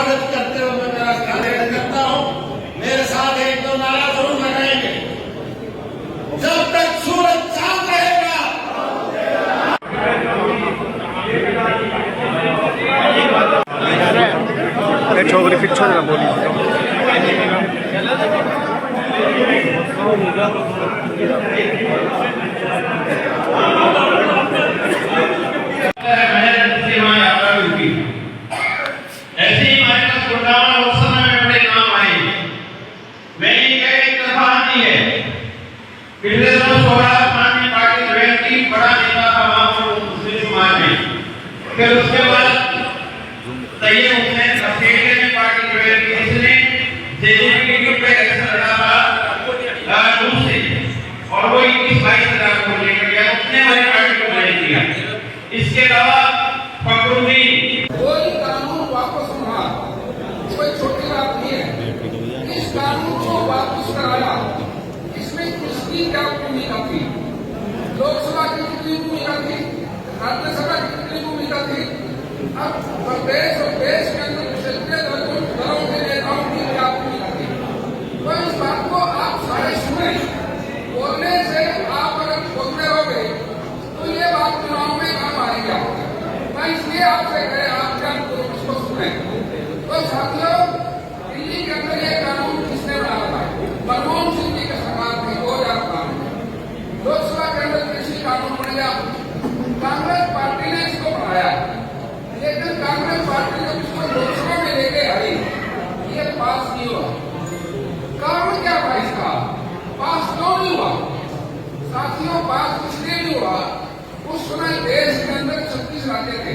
स्वागत करते हुए मैं मेरा ख्याल करता हूँ। मेरे साथ एक दो नारा जरूर लगाएंगे। जब तक सूरज चांद रहेगा, छोकरी पिछड़ ना बोली ऐसे ही हमारे पास प्रोग्राम उस समय में बड़े काम आए। मैं ये कह एक तरफा नहीं है। पिछले दिनों स्वराज माननीय पार्टी ज्वाइन की, बड़ा नेता था वहां मुस्लिम समाज में। फिर उसके बाद तैयब हुसैन ऑस्ट्रेलिया में पार्टी ज्वाइन की, जिसने जेजेपी पे इलेक्शन लड़ा था रूस से, और वो 21-22 को लेकर गया, उसने हमारी पार्टी को ज्वाइन किया। इसके अलावा फखरुद्दीन, कोई कानून वापस होना कोई छोटी बात नहीं है। इस कानून को वापस कराया, इसमें किसकी क्या भूमिका थी? लोकसभा की कितनी भूमिका थी? राज्यसभा की कितनी भूमिका थी? अब प्रदेश और देश के अंदर क्षेत्रीय दलों के नेताओं की क्या भूमिका थी? तो इस बात को आप सारे सुने। बोलने से आप अगर बोलते रहोगे तो ये बात चुनाव में काम आएगा। मैं इसलिए आपसे कहे, आप क्या इसको सुने। तो साथियों, दिल्ली के अंदर ये कानून किसने बनाया था? मनमोहन सिंह जी के सरकार थी 2005 में। लोकसभा के अंदर कृषि कानून बन गया। कांग्रेस पार्टी ने इसको बनाया, लेकिन कांग्रेस पार्टी जब इसको लोकसभा में लेके आई, ये पास नहीं हुआ। कारण क्या था इसका? पास क्यों नहीं हुआ? साथियों, पास इसलिए नहीं हुआ, उस समय देश के अंदर 36 राज्य थे।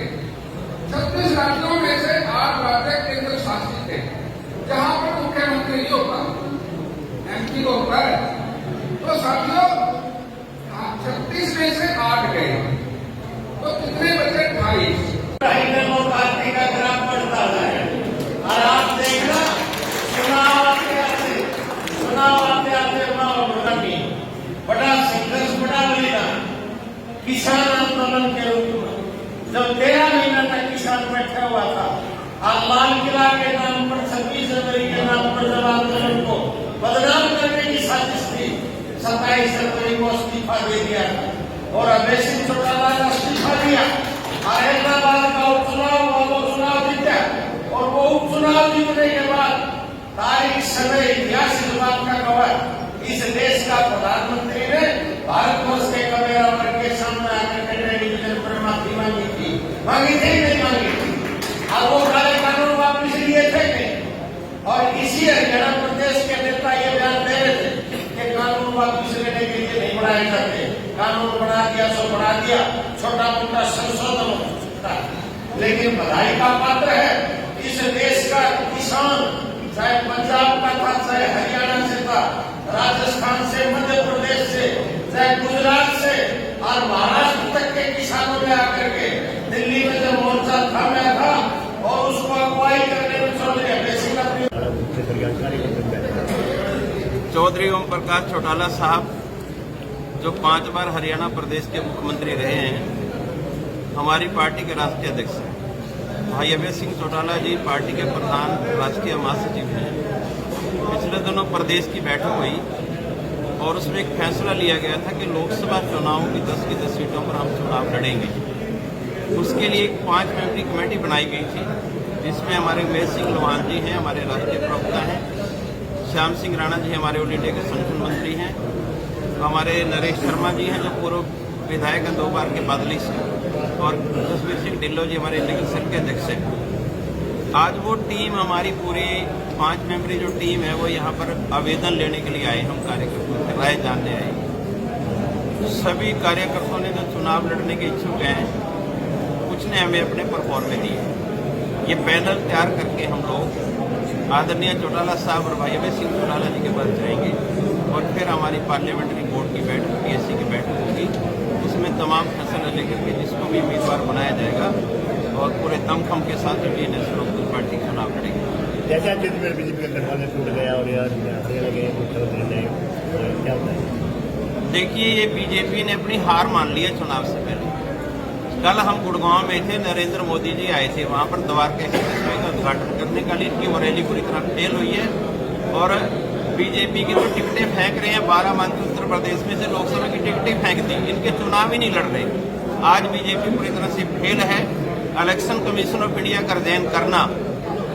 36 राज्यों में से 8 राज्य केंद्र शासित थे, जहां पर मुख्यमंत्री नहीं होता, एमपी को होता है। तो साथियों, 36 में से 8 गए, तो कितने बचे? 28। पार्टी का ग्राफ बढ़ता है। और आप देखना, चुनाव आते आते बड़ा संघर्ष, बड़ा बलिदान किसान आंदोलन के रूप में। जब 13 महीना तक किसान बैठा हुआ था, और लाल किला के नाम पर 26 जनवरी के नाम पर जब आंदोलन को बदनाम करने की साजिश थी, 27 जनवरी को इस्तीफा दे दिया और अभय सिंह चौटाला ने इस्तीफा दिया। और हैदराबाद का उपचुनाव, वो चुनाव जीता, और वो उपचुनाव जीतने के बाद तारीख, समय, इतिहास इस बात का गवाह, इस देश का प्रधानमंत्री ने भारतवर्ष के कमेरा वर्ग के सामने आकर टेलीविजन पर माफी मांगी थी। मांगी थी नहीं मांगी थी? और वो काले कानून वापस लिए थे नहीं। और इसी हरियाणा प्रदेश के नेता ये बयान दे रहे थे कि कानून वापस लेने के लिए नहीं बढ़ाए जाते। कानून बढ़ा दिया सो बढ़ा दिया, छोटा मोटा संशोधन हो सकता है। लेकिन बधाई का पात्र है इस देश का किसान, चाहे पंजाब का था, चाहे हरियाणा से था, राजस्थान से, मध्य प्रदेश से, चाहे गुजरात से, और महाराष्ट्र तक के किसानों ने आकर के दिल्ली में जब मोर्चा थामा था और उसको अगुवाई करने में चौधरी ओम प्रकाश चौटाला साहब, जो 5 बार हरियाणा प्रदेश के मुख्यमंत्री रहे हैं, हमारी पार्टी के राष्ट्रीय अध्यक्ष हैं। भाई अभय सिंह चौटाला जी पार्टी के प्रधान राष्ट्रीय महासचिव हैं। पिछले दिनों प्रदेश की बैठक हुई और उसमें एक फैसला लिया गया था कि लोकसभा चुनावों की 10 सीटों पर हम चुनाव लड़ेंगे। उसके लिए एक 5 मेंबरी कमेटी बनाई गई थी, जिसमें हमारे उमेश सिंह लोहान जी हैं, हमारे राष्ट्रीय प्रवक्ता हैं, श्याम सिंह राणा जी हमारे ऑल इंडिया के संगठन मंत्री हैं, हमारे नरेश शर्मा जी हैं जो पूर्व विधायक हैं 2 बार के बादली से, और जसवीर सिंह ढिल्लों जी हमारे लीगल सेल के अध्यक्ष हैं। आज वो टीम, हमारी पूरी 5 मेंबरी जो टीम है, वो यहाँ पर आवेदन लेने के लिए आए। हम कार्यकर्ताओं से राय जानने आए। सभी कार्यकर्ताओं ने जो चुनाव लड़ने के इच्छुक हैं, कुछ ने हमें अपने परफॉर्मे दिए। ये पैनल तैयार करके हम लोग आदरणीय चौटाला साहब और भाई अभय सिंह चौटाला जी के पास जाएंगे, और फिर हमारी पार्लियामेंट्री बोर्ड की बैठक, PSC की बैठक होगी। उसमें तमाम फैसला लेकर के जिसको भी उम्मीदवार बनाया जाएगा, और पूरे दमखम के साथ इंडियन लोकदल पार्टी चुनाव लड़ेगी। जैसे बीजेपी का गठबंधन टूट गया और यार लगे मुख्यमंत्री ने, क्या होता है? देखिए, ये बीजेपी ने अपनी हार मान ली है चुनाव से पहले। कल हम गुड़गांव में थे, नरेंद्र मोदी जी आए थे वहां पर द्वारका एक्सप्रेसवे का उद्घाटन करने। करने का लिए इनकी वो रैली पूरी तरह फेल हुई है। और बीजेपी की तो टिकटें फेंक रहे हैं, 12 मंत्री उत्तर प्रदेश में से लोकसभा की टिकटें फेंक दी, इनके चुनाव ही नहीं लड़ रहे। आज बीजेपी पूरी तरह से फेल है। इलेक्शन कमीशन ऑफ इंडिया का रिजाइन करना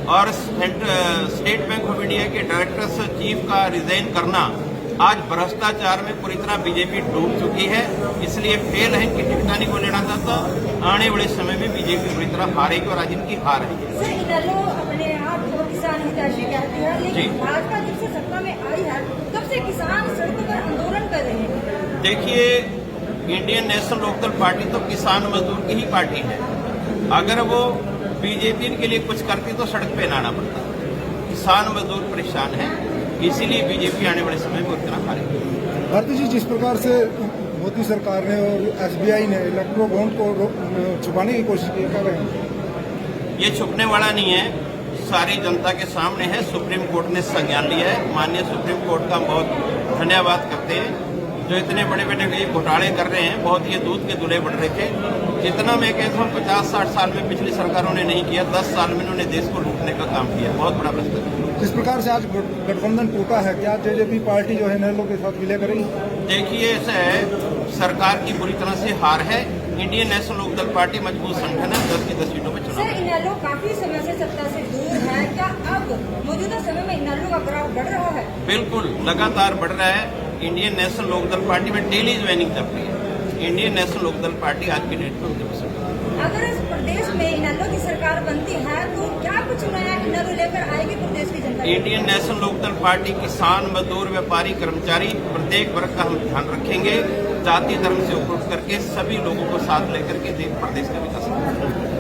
और स्टेट बैंक ऑफ इंडिया के डायरेक्टर चीफ का रिजाइन करना, आज भ्रष्टाचार में पूरी तरह बीजेपी डूब चुकी है, इसलिए फेल है। इनकी टिकटा नहीं को लेना चाहता। आने वाले समय में बीजेपी पूरी तरह हारेगी और आज इनकी हार है। सर, इनेलो अपने आप को किसान हितैषी कहती है, लेकिन भाजपा जब से सत्ता में आई है तब से किसान सड़कों पर आंदोलन कर रहे हैं। देखिए, इंडियन नेशनल लोकदल पार्टी तो किसान मजदूर की ही पार्टी है। अगर वो बीजेपी के लिए कुछ करती तो सड़क पे लाना पड़ता। किसान मजदूर परेशान है, इसीलिए बीजेपी आने वाले समय में उतना हारेगी। भारती जी, जिस प्रकार से मोदी सरकार ने और एसबीआई ने इलेक्ट्रो बॉन्ड को छुपाने की कोशिश की कर रहे हैं, ये छुपने वाला नहीं है, सारी जनता के सामने है। सुप्रीम कोर्ट ने संज्ञान लिया है। माननीय सुप्रीम कोर्ट का बहुत धन्यवाद करते हैं, जो इतने बड़े बड़े ये घोटाले कर रहे हैं। बहुत ये दूध के दूल्हे बढ़ रहे थे। जितना मैं कहता हूँ 50-60 साल में पिछली सरकारों ने नहीं किया, 10 साल में इन्होंने देश को लूटने का काम किया। बहुत बड़ा भ्रष्टाचार। जिस प्रकार से आज गठबंधन टूटा है, क्या जेजेपी पार्टी जो है इनेलो के साथ विलय करेगी? देखिए, ऐसा है, सरकार की बुरी तरह से हार है। इंडियन नेशनल लोकदल पार्टी मजबूत संगठन है, 10 की 10 सीटों में चुनाव। सर, इनेलो काफी समय से सत्ता से दूर है, क्या अब मौजूदा समय में इनेलो का ग्राफ बढ़ रहा है? बिल्कुल, लगातार बढ़ रहा है। इंडियन नेशनल लोकदल पार्टी में डेली ज्वाइनिंग चल रही है। इंडियन नेशनल लोकदल पार्टी आज की डेट में 19%। अगर इस प्रदेश में इनेलो की सरकार बनती है तो क्या कुछ नया इनेलो लेकर आएगी प्रदेश की जनता? इंडियन नेशनल लोकदल पार्टी किसान, मजदूर, व्यापारी, कर्मचारी, प्रत्येक वर्ग का हम ध्यान रखेंगे। जाति धर्म से उठ करके सभी लोगों को साथ लेकर के प्रदेश का विकास करेंगे।